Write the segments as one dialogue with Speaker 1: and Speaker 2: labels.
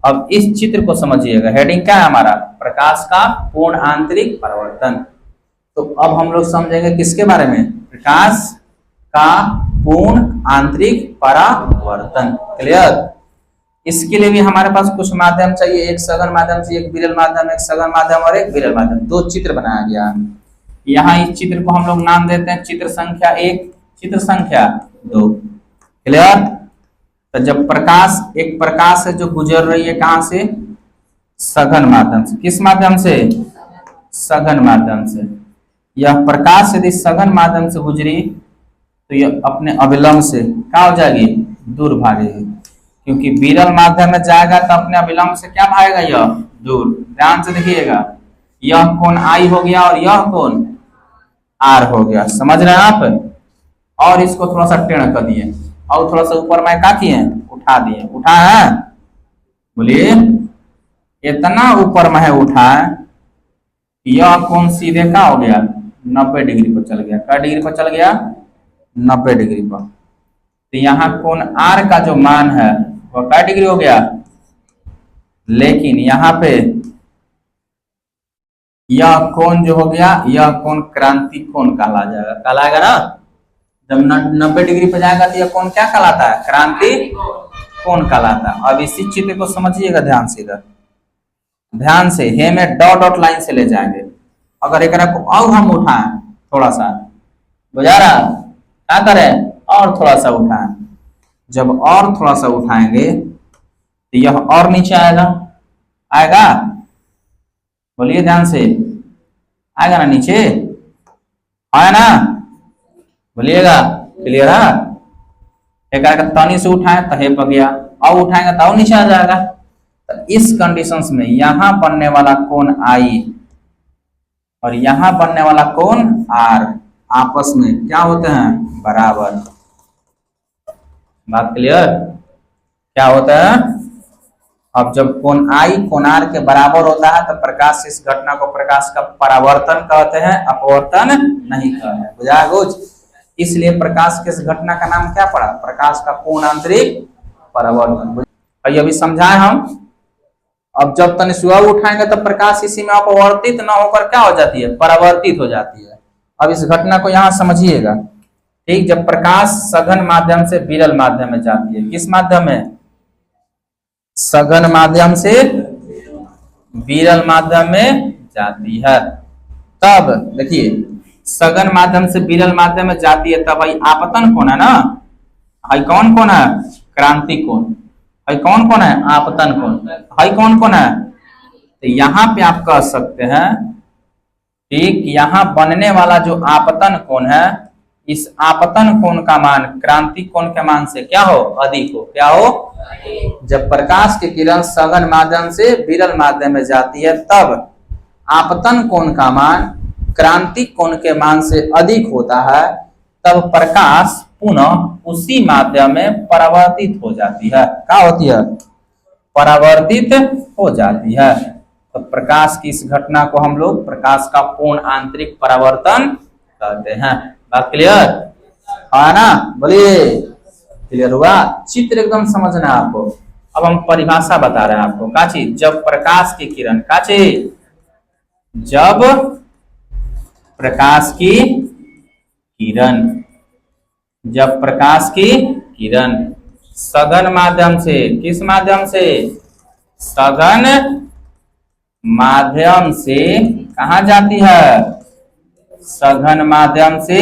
Speaker 1: अब इस चित्र को समझिएगा, हेडिंग क्या है हमारा, प्रकाश का पूर्ण आंतरिक परावर्तन। तो अब हम लोग समझेंगे किसके बारे में, प्रकाश का पूर्ण आंतरिक परावर्तन। क्लियर। इसके लिए भी हमारे पास कुछ माध्यम चाहिए, एक सघन माध्यम चाहिए, एक विरल माध्यम, एक सघन माध्यम और एक विरल माध्यम। दो चित्र बनाया गया है। यहाँ इस चित्र को हम लोग नाम देते हैं चित्र संख्या 1, चित्र संख्या 2। क्लियर। तो जब प्रकाश, एक प्रकाश है जो गुजर रही है कहां से, सघन माध्यम से। किस माध्यम से, सघन माध्यम से। यह प्रकाश यदि सघन माध्यम से गुजरी तो यह अपने अविलंब से क्या हो जाएगी, दूर भागेगी। क्योंकि विरल माध्यम में जाएगा तो अपने अविलंब से क्या भागेगा, यह दूर। ध्यान से देखिएगा, यह कोण आई हो गया और यह कोण आर हो गया। समझ रहे हैं आप। और इसको थोड़ा सा टेढ़ कर दिए और थोड़ा सा ऊपर में क्या किए, उठा दिए। उठा है, बोलिए, इतना ऊपर में है उठा है, यह कोण सीधे क्या हो गया, 90 डिग्री पर चल गया। क्या डिग्री पर चल गया, 90 डिग्री पर। तो यहाँ कोण आर का जो मान है वह क्या डिग्री हो गया, लेकिन यहाँ पे यह कोण जो हो गया, यह कोण क्रांति कोण कहला जाएगा। कहलाएगा ना, जब 90 डिग्री पर जाएगा तो यह कोण क्या कहलाता है, क्रांति कोण कहलाता है। अब इसी चित्र को समझिएगा ध्यान से, इधर ध्यान से, हे में डॉट डॉट लाइन से ले जाएंगे। अगर एक को और हम उठाएं थोड़ा सा, बुझा रहा, क्या करें, और थोड़ा सा उठाएं। जब और थोड़ा सा उठाएंगे तो यह और नीचे आएगा, आएगा, बोलिए ध्यान से, आएगा ना नीचे, आया ना, बोलिएगा। क्लियर है। एक तनी से उठाए तो हे पर गया, और उठाएंगे तो और नीचे आ जाएगा। तो इस कंडीशंस में यहां बनने वाला कोण आई और यहां बनने वाला कोण आर आपस में क्या होते हैं, बराबर। बात क्लियर, क्या होता है। अब जब कोण आई कोण आर के बराबर होता है तो प्रकाश, इस घटना को प्रकाश का परावर्तन कहते हैं, अपवर्तन नहीं कहते हैं। बुझा कुछ। इसलिए प्रकाश के इस घटना का नाम क्या पड़ा, प्रकाश का पूर्ण आंतरिक परावर्तन। अभी समझाए हम। अब जब तनिक सुबह उठाएंगे तो प्रकाश इसी में अपवर्तित न होकर क्या हो जाती है, परावर्तित हो जाती है। अब इस घटना को यहां समझिएगा, ठीक। जब प्रकाश सघन माध्यम से विरल माध्यम में जाती है, किस माध्यम में, सघन माध्यम से विरल माध्यम में जाती है, तब देखिए सघन माध्यम से विरल माध्यम में जाती है, तब भाई आपतन कोण है ना, हाई कौन कोण है, क्रांति कोण। हाई कौन कोण है, आपतन कोण। हाई कौन कोण है, तो यहां पे आप कह सकते हैं, ठीक, यहां बनने वाला जो आपतन कोण है, इस आपतन कोण का मान क्रांति कोण के मान से क्या हो, अधिक हो। क्या हो, जब प्रकाश की किरण सघन माध्यम से विरल माध्यम में जाती है तब आपतन कोण का मान क्रांति कोण के मान से अधिक होता है, तब प्रकाश पुनः उसी माध्यम में परावर्तित हो जाती है। क्या होती है, परावर्तित हो जाती है। तो प्रकाश की इस घटना को हम लोग प्रकाश का पूर्ण आंतरिक परावर्तन कहते हैं। बात क्लियर है ना, बोलिए। क्लियर हुआ। चित्र एकदम समझना है आपको। अब हम परिभाषा बता रहे हैं आपको। का चीज, जब प्रकाश की किरण, का चीज, जब प्रकाश की किरण, जब प्रकाश की किरण सघन माध्यम से, किस माध्यम से, सघन माध्यम से कहा जाती है, सघन माध्यम से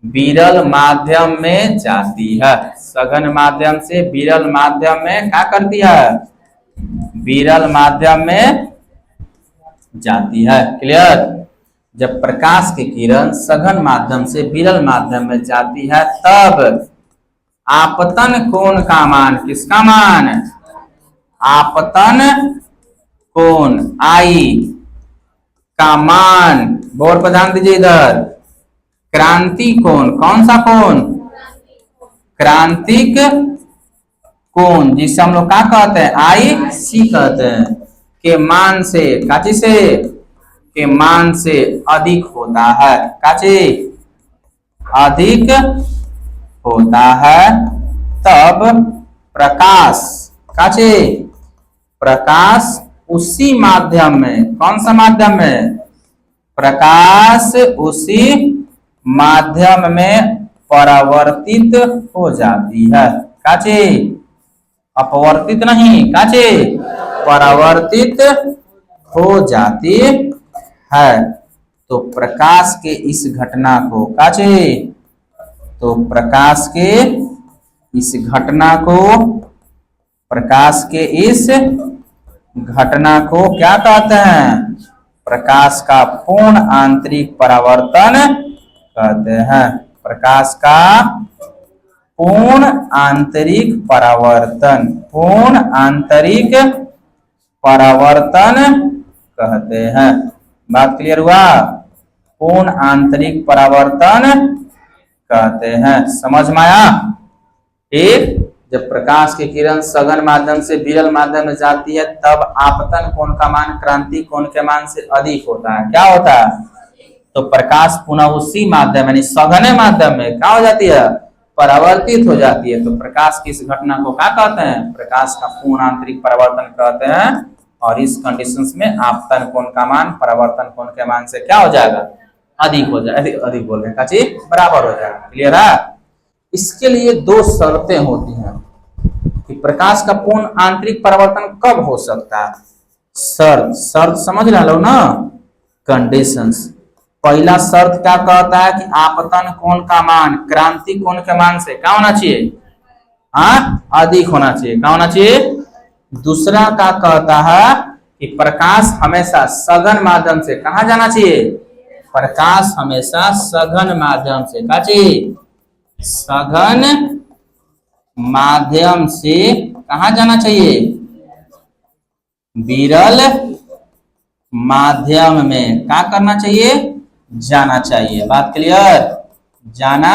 Speaker 1: विरल माध्यम में जाती है। सघन माध्यम से विरल माध्यम में क्या करती है, विरल माध्यम में जाती है। क्लियर। जब प्रकाश की किरण सघन माध्यम से विरल माध्यम में जाती है तब आपतन कोण का मान, किसका मान, आपतन कोण आई का मान, बोर्ड पर ध्यान दीजिए इधर, क्रांति कोण, कौन सा कोण, क्रांतिक कोण, जिसे हम लोग क्या कहते हैं, आई सी कहते हैं, के मान से, काची से, के मान से अधिक होता है। काची, अधिक होता है, तब प्रकाश, काची, प्रकाश उसी माध्यम में, कौन सा माध्यम में, प्रकाश उसी माध्यम में परावर्तित हो जाती है। काचे, अपवर्तित नहीं, काचे, परावर्तित हो जाती है। तो प्रकाश के इस घटना को, काचे, तो प्रकाश के इस घटना को, प्रकाश के इस घटना को क्या कहते हैं, प्रकाश का पूर्ण आंतरिक परावर्तन कहते हैं। प्रकाश का पूर्ण आंतरिक परावर्तन, पूर्ण आंतरिक परावर्तन कहते हैं। बात क्लियर हुआ? पूर्ण आंतरिक परावर्तन कहते हैं। समझ में आया? ठीक। जब प्रकाश की किरण सघन माध्यम से विरल माध्यम में जाती है तब आपतन कोण का मान क्रांति कोण के मान से अधिक होता है। क्या होता है? तो प्रकाश पुनः उसी माध्यम यानी सघन माध्यम में क्या हो जाती है, परावर्तित हो जाती है। तो प्रकाश की इस घटना को क्या कहते हैं, प्रकाश का पूर्ण आंतरिक परावर्तन कहते हैं। और इस कंडीशंस में आपतन कोण का मान परावर्तन कोण के मान से क्या हो जाएगा, अधिक हो जाएगा, अधिक बोल रहे हैं काची, बराबर हो जाएगा। क्लियर है? इसके लिए दो शर्तें होती हैं कि प्रकाश का पूर्ण आंतरिक परावर्तन कब हो सकता है। शर्त समझ रहे लोग ना, कंडीशंस। पहला शर्त क्या कहता है कि आपतन कोण का मान क्रांति कोण के मान से क्या होना चाहिए, अधिक होना चाहिए। क्या होना चाहिए? दूसरा क्या कहता है कि प्रकाश हमेशा सघन माध्यम से कहाँ जाना चाहिए, प्रकाश हमेशा सघन माध्यम से, क्या चाहिए, सघन माध्यम से कहा जाना चाहिए, विरल माध्यम में क्या करना चाहिए, जाना चाहिए। बात क्लियर? जाना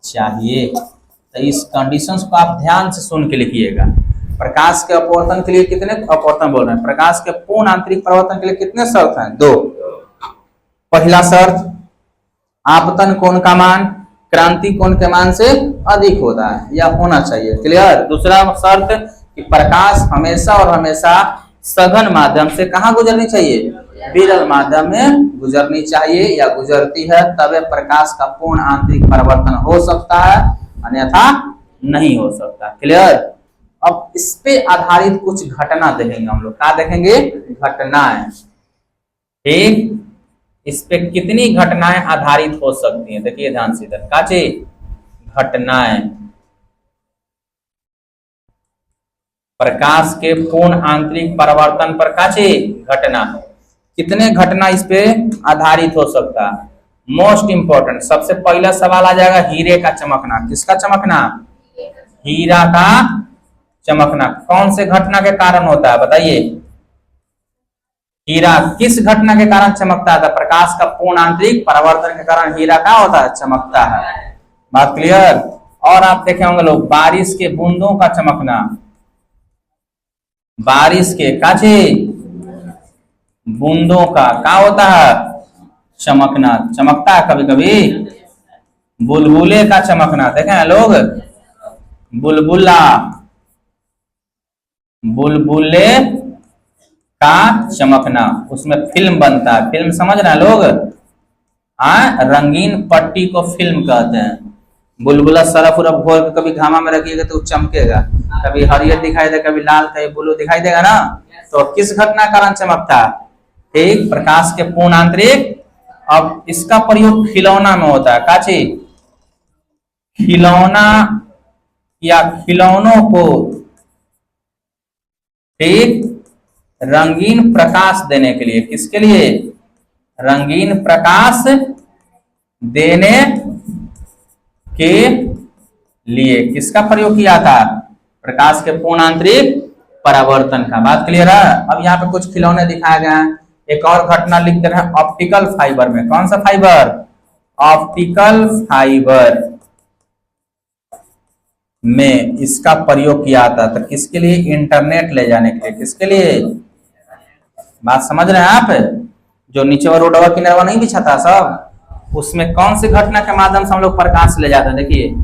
Speaker 1: चाहिए। तो इस कंडीशंस को आप ध्यान से सुन के लिखिएगा। प्रकाश के अपवर्तन के लिए कितने अपवर्तन बोल रहे हैं, प्रकाश के पूर्ण आंतरिक परिवर्तन के लिए कितने शर्त हैं, दो। पहला शर्त, आपतन कोण का मान क्रांति कोण के मान से अधिक होता है या होना चाहिए। क्लियर? दूसरा शर्त कि प्रकाश हमेशा और हमेशा सघन माध्यम से कहाँ गुजरनी चाहिए, विरल माध्यम में गुजरनी चाहिए या गुजरती है, तब प्रकाश का पूर्ण आंतरिक परिवर्तन हो सकता है, अन्यथा नहीं हो सकता। क्लियर? अब इस पे आधारित कुछ घटना देखेंगे हम लोग। क्या देखेंगे? घटनाएं। ठीक। इस पे कितनी घटनाएं आधारित हो सकती हैं, देखिए ध्यान से इधर। काचे घटनाएं, प्रकाश के पूर्ण आंतरिक परिवर्तन पर काचे घटना, कितने घटना इस पे आधारित हो सकता है। मोस्ट इंपोर्टेंट सबसे पहला सवाल आ जाएगा हीरे का चमकना। किसका चमकना? हीरा का चमकना। कौन से घटना के कारण होता है बताइए? हीरा किस घटना के कारण चमकता है? प्रकाश का पूर्ण आंतरिक परावर्तन के कारण हीरा क्या होता है, चमकता है। बात क्लियर? और आप देखे होंगे लोग बारिश के बूंदों का चमकना, बारिश के काचे बूंदों का क्या होता है, चमकना, चमकता है कभी कभी। बुलबुले का चमकना, देखे हैं लोग, बुलबुला, बुलबुले का चमकना, उसमें फिल्म बनता है। फिल्म समझ रहे हैं लोग? रंगीन पट्टी को फिल्म कहते हैं। बुलबुला सरफ उरफ घोल के कभी घामा में रखिएगा तो चमकेगा, कभी हरियर दिखाई देगा, कभी लाल, कभी ब्लू दिखाई देगा ना। तो किस घटना कारण चमकता है? ठीक, प्रकाश के पूर्ण आंतरिक। अब इसका प्रयोग खिलौना में होता है। काची खिलौना या खिलौनों को ठीक रंगीन प्रकाश देने के लिए। किसके लिए? रंगीन प्रकाश देने के लिए किसका प्रयोग किया था? प्रकाश के पूर्ण आंतरिक परावर्तन का। बात क्लियर है? अब यहाँ पे कुछ खिलौने दिखाए गए हैं। एक और घटना लिखते हैं ऑप्टिकल फाइबर में। कौन सा फाइबर? ऑप्टिकल फाइबर में इसका प्रयोग किया था। तो किसके लिए? इंटरनेट ले जाने के लिए। किसके लिए? बात समझ रहे हैं आप? जो नीचे वाला रोडवा किनारा नहीं बिछा था सब, उसमें कौन सी घटना के माध्यम से हम लोग प्रकाश ले जाते हैं? देखिए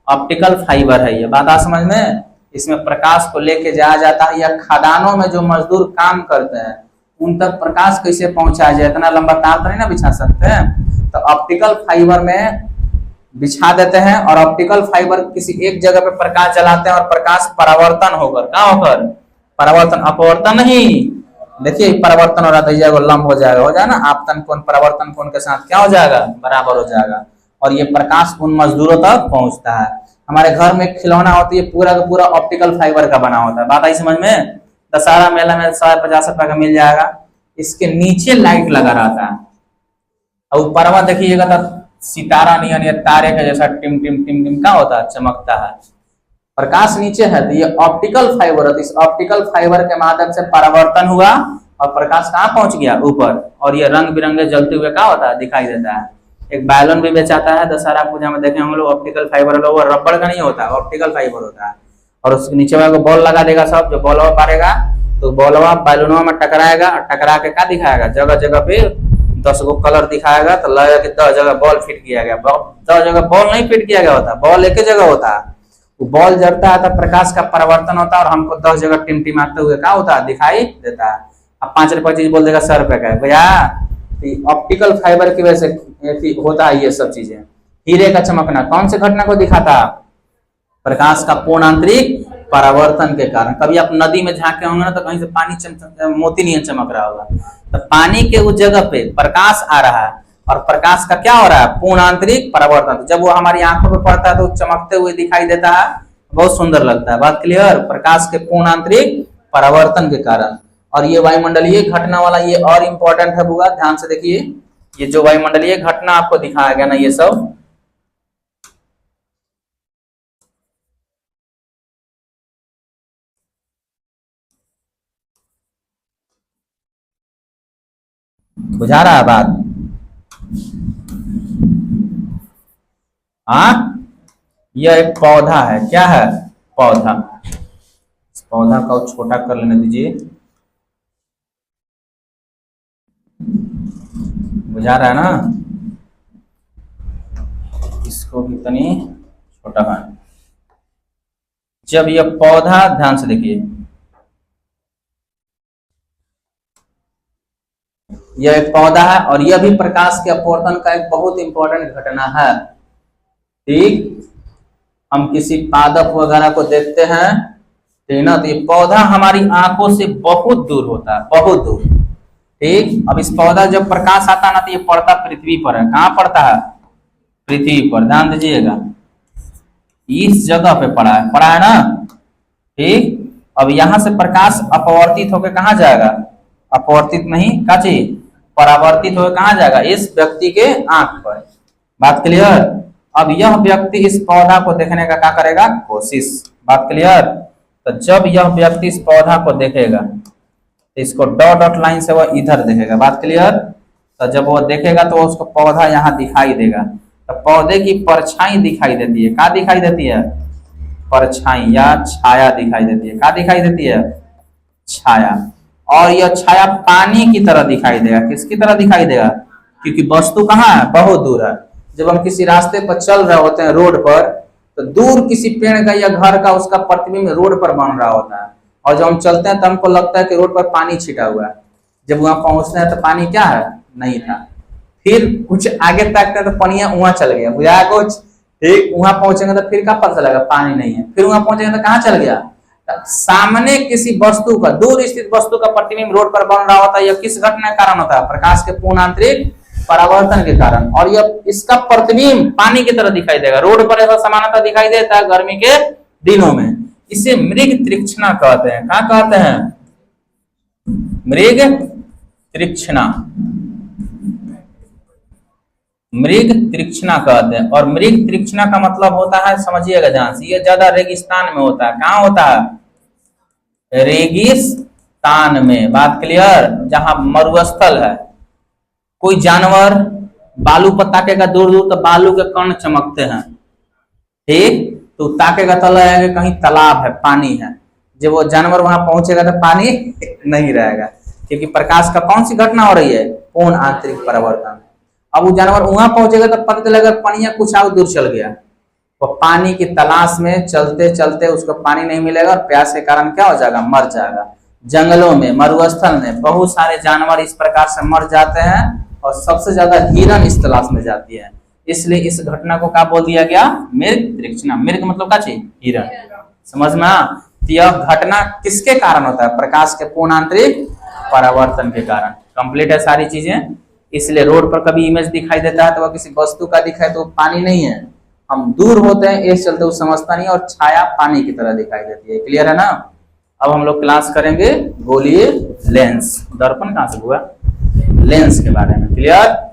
Speaker 1: ऑप्टिकल फाइबर है ये। बात आ समझ में? इसमें प्रकाश को लेके जाया जाता है, या खदानों में जो मजदूर काम करते हैं उन तक प्रकाश कैसे पहुंचाया जाए, इतना लंबा तार तो नहीं ना बिछा सकते हैं, तो ऑप्टिकल फाइबर में बिछा देते हैं और ऑप्टिकल फाइबर किसी एक जगह पे प्रकाश जलाते हैं और प्रकाश परावर्तन होकर क्या होकर परावर्तन, अपवर्तन नहीं, देखिए परावर्तन हो रहा था, ये लंब हो जाएगा ना, आपतन कोण परावर्तन कोण के साथ क्या हो जाएगा, बराबर हो जाएगा, और ये प्रकाश उन मजदूरों तक पहुंचता है। हमारे घर में खिलौना होती है पूरा का पूरा ऑप्टिकल फाइबर का बना होता है, बात आई समझ में। दशहरा मेला में 150 रुपए का मिल जाएगा, इसके नीचे लाइट लगा रहता है और ऊपरवा देखिएगा तो सितारा नहीं है, तारे का जैसा टिम टिम टिम टिम का होता है, चमकता है, प्रकाश नीचे है, तो ये ऑप्टिकल फाइबर है, तो इस ऑप्टिकल फाइबर के माध्यम से परावर्तन हुआ और प्रकाश कहाँ पहुंच गया, ऊपर, और ये रंग बिरंगे जलते हुए क्या होता है, दिखाई देता है। एक बैलून भी बेचाता है दशहरा पूजा में, देखे हम लोग, ऑप्टिकल फाइबर वाला, वो रबड़ का नहीं होता, ऑप्टिकल फाइबर होता है, और उसके नीचे वाला बॉल लगा देगा, सब जो बॉल मारेगा तो बॉलवा बैलूनवा में टकराएगा और टकरा के क्या दिखाएगा, जगह जगह पे 10 गो कलर दिखाएगा, तो लगेगा कि 10 जगह बॉल फिट किया गया, 10 जगह बॉल नहीं फिट किया गया होता, बॉल एक ही जगह होता है, वो बॉल जलता है तो प्रकाश का परिवर्तन होता है और हमको 10 जगह टिमटिमाते हुए क्या होता है, दिखाई देता है। अब 5 रुपए चीज बोल देगा 100 रुपए का भैया, ऑप्टिकल फाइबर की वजह से होता है ये सब चीजें। हीरे का चमकना कौन से घटना को दिखाता, प्रकाश का पूर्ण आंतरिक परावर्तन के कारण। कभी आप नदी में झांके होंगे ना तो कहीं से पानी मोती नहीं चमक रहा होगा, तो पानी के उस जगह पे प्रकाश आ रहा है और प्रकाश का क्या हो रहा है, पूर्ण आंतरिक परावर्तन, जब वो हमारी आंखों पे पड़ता है तो चमकते हुए दिखाई देता है, बहुत सुंदर लगता है, बात क्लियर, प्रकाश के पूर्ण आंतरिक परावर्तन के कारण। और ये वायुमंडलीय घटना वाला ये और इंपॉर्टेंट है बुआ, ध्यान से देखिए, ये जो वायुमंडलीय घटना आपको दिखाया गया ना, ये सब बुझा रहा है बात, हाँ, यह एक पौधा है, क्या है, पौधा, इस पौधा को छोटा कर लेने दीजिए, बुझा रहा है ना, इसको भी तनी छोटा है। जब यह पौधा, ध्यान से देखिए, यह एक पौधा है और यह भी प्रकाश के अपवर्तन का एक बहुत इंपॉर्टेंट घटना है, ठीक। हम किसी पादप वगैरह को देखते हैं, ठीक ना, तो ये पौधा हमारी आंखों से बहुत दूर होता है, बहुत दूर, ठीक। अब इस पौधा जब प्रकाश आता है ना तो ये पड़ता पृथ्वी पर है, कहाँ पड़ता है, पृथ्वी पर, ध्यान दीजिएगा, इस जगह पे पड़ा है ना, ठीक। अब यहां से प्रकाश अपवर्तित होकर कहाँ जाएगा, अपवर्तित नहीं, क्या चीज, परावर्तित होकर कहाँ जाएगा, इस व्यक्ति के आंख पर, बात क्लियर। अब यह व्यक्ति इस पौधा को देखने का क्या करेगा, कोशिश, बात क्लियर। तो जब यह व्यक्ति इस पौधा को देखेगा तो इसको डॉट डॉट लाइन से वह इधर देखेगा, बात क्लियर। तो जब वो देखेगा तो उसको पौधा यहाँ दिखाई देगा, तो पौधे की परछाई दिखाई देती है, क्या दिखाई देती है, परछाई या छाया दिखाई देती है, क्या दिखाई देती है, छाया। और यह छाया पानी की तरह दिखाई देगा, किसकी तरह दिखाई देगा, क्योंकि वस्तु कहाँ है, बहुत दूर है। जब हम किसी रास्ते पर चल रहे होते हैं रोड पर, तो दूर किसी पेड़ का या घर का उसका प्रतिबिंब रोड पर बन रहा होता है, और जब हम चलते हैं तो हमको लगता है कि रोड पर पानी छिटा हुआ है, जब वहां पहुंचते हैं तो पानी क्या है, नहीं था, फिर कुछ आगे तकते हैं तो पनिया वहां चल गया, बुझा कुछ, ठीक। वहां पहुंचेंगे तो फिर क्या पता चलेगा, पानी नहीं है, फिर वहां पहुंचेंगे तो कहाँ चल गया, सामने किसी वस्तु का, दूर स्थित वस्तु का प्रतिबिंब रोड पर बन रहा होता है, यह किस घटना के कारण होता है, प्रकाश के पूर्ण आंतरिक परावर्तन के कारण। और यह इसका प्रतिबिंब पानी की तरह दिखाई देगा, रोड पर ऐसा समानता दिखाई देता है गर्मी के दिनों में, इसे मृग तृक्षणा कहते हैं, क्या कहते हैं, मृग तृक्षणा, मृग तृक्षणा कहते हैं। और मृग तृक्षणा का मतलब होता है, समझिएगा ध्यान से, ये ज्यादा रेगिस्तान में होता है, कहाँ होता है, रेगिस्तान में, बात क्लियर, जहां मरुस्थल है, कोई जानवर बालू पर ताकेगा दूर दूर तो बालू के कण चमकते हैं, ठीक, तो ताकेगा तो लगेगा कहीं तालाब है, पानी है, जब वो जानवर वहां पहुंचेगा तो पानी नहीं रहेगा, क्योंकि प्रकाश का कौन सी घटना हो रही है, पूर्ण आंतरिक परावर्तन। अब वो जानवर वहां पहुंचेगा तो पता चलेगा पनिया कुछ और दूर चल गया, वो पानी की तलाश में चलते चलते उसको पानी नहीं मिलेगा और प्यास के कारण क्या हो जाएगा, मर जाएगा। जंगलों में, मरुस्थल में बहुत सारे जानवर इस प्रकार से मर जाते हैं और सबसे ज्यादा हिरन इस तलाश में जाती है। इसलिए इस घटना को क्या बोल दिया गया, मृग तृष्णा। मृग मतलब क्या चीज, हिरन। समझ में? तो यह घटना किसके कारण होता है, प्रकाश के पूर्ण आंतरिक परावर्तन के कारण। कंप्लीट है सारी चीजें। इसलिए रोड पर कभी इमेज दिखाई देता है तो वह किसी वस्तु का दिखाए तो पानी नहीं है, हम दूर होते हैं इस चलते वो समझता नहीं, और छाया पानी की तरह दिखाई देती है। क्लियर है ना? अब हम लोग क्लास करेंगे गोलीय लेंस। दर्पण कहां से हुआ, लेंस के बारे में। क्लियर?